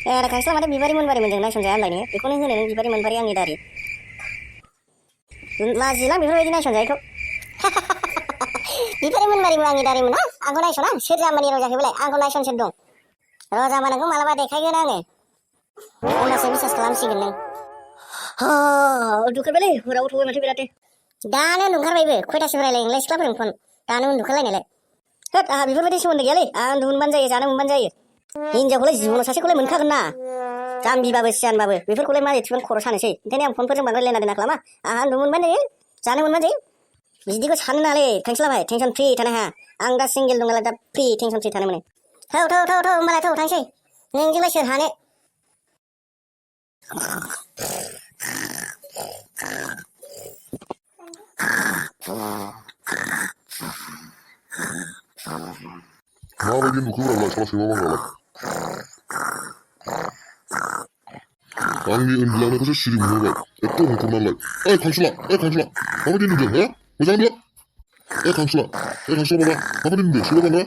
खांस्ला माथो बिबारि मोनबारि मोनजों नायसनजाया होनलाय नोङो बेखौनो होनो नों बिबारि मोनबारि आंनि दारि लाजिलां बेफोरबायदि नायसनजायैखौ बिबारि मोनबारिबो आंनि दारि मोना आंखौ नायसना सोर जाम्बानि रजाखै बेलाय आंखौ नायसनसो दं रजामा नोंखौ मालाबा देखायगोन आङो उनावसो बिसास खालामसिगोन नों उन्दुखारबायलै हराव थबाय माथो बिरादनो दानो उन्दुखारबायबो खयथासो रायलायो नोंलाय सिख्लाफोरजों फन दानो उन्दुखारलायनायलाय होद आंहा बेफोरबायदि सोमोन्दो गैयालै आं उन्दु मोनबानो जायो जानो मोनबानो जायो हिनजावखौलाय जिबनाव सासेखौलाय मोनखागोन ना जाम्बिबाबो सियानबाबो बेफोरखौलाय मारै थुबानो खर' सानोसै ओंखायनो आं फनफोरजों बांद्राय लेना देना खालामा आंहा उन्दु मोनबानो जायो जानो मोनबानो जायो बिदिखौ सानो नालै खांस्लाबाय टेनसन फ्रि थानो हाया आं दा सिंगेल दं नालाय दा फ्रि टेनसन फ्रि थानो मोनो थौ होमबालाय थौ थांसै नोंजोंलाय सोर हानो माबायदि नुखोब्रा साला सैमा बांगालाय आंनि उन्दुलांनायखौसो सिरि मोनहोबाय एथ' हंखरनालाय खांसला माबायदि नुदों हो मोजां नुदों खांसला बाबा माबायदि नुदों सैमा बांगा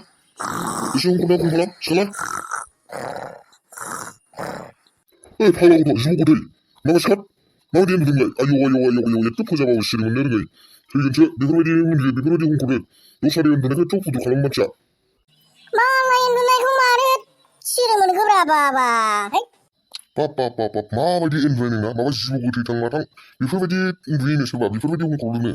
एसे हंखरना खम खालाम सिखाला फावला गथ' जिबौ गथै माबा साब माबायदि नुदोंलाय आयौ एथ' फोजाबाबो सिरि मोननो रोङै थैगोनसो बेफोरबायदि उन्दुयो बेफोरबायदि हंखरो दस्रानि उन्दुनायखौ एथ' फट' खालामो मानसिया मालाय उन्दुनायखौ मानो सिरि मोनखोब्रा बाबा बाब माबायदि उन्दुनाय नोंना माबा जिबौ गोथै थां माथां बेफोरबायदि उन्दुयोनो सोरबा बेफोरबायदि हंखरलोनो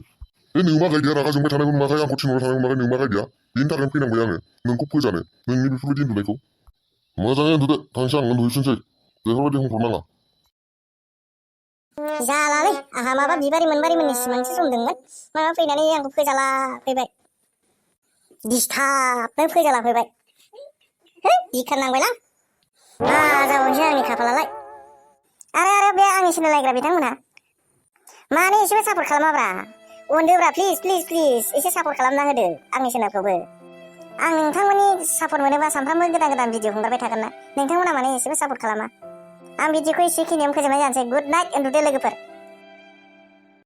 बे नोमा गायदेया रागा जोंबाय थानायखौ नुवाखै आंखौ थिनहरबाय थानायखौ नुवाखै नोमा गायदेया बेनि थाखायनो फैनांबाय आङो नोंखौ फोजानो नोंनि बेफोरबायदि उन्दुनायखौ मोजाङै उन्दुदो थांसै आं उन्दुहैफिनसै बेफोरबायदि हंखरनाङा जालालै आंहा माबा बिबारि मोनबारि मोननि सिमांसो जमदोंमोन माबा फैनानै आंखौ फोजाला फैबाय दिसथाबनो फोजाला फैबाय बिखार नांबायलां मा जाबावनोसै आंनि खाफालालाय आरो बे आंनि सिनायलायग्रा बिथांमोनहा मानो एसेबो सापर्ट खालामाब्रा अनदोब्रा प्लिज एसे सापर्ट खालामना होदो आंनि चेनेलखौबो आं नोंथांमोननि सापर्ट मोनोबा सानफ्रामबो गोदान भिडिअ हगारबाय थागोन ना नोंथांमोना माने एसेबो सापर्ट खालामा आं भिडिअखौ एसेखिनियावनो फोजोबनाय जानोसै गुड नाइट उन्दुदो लोगोफोर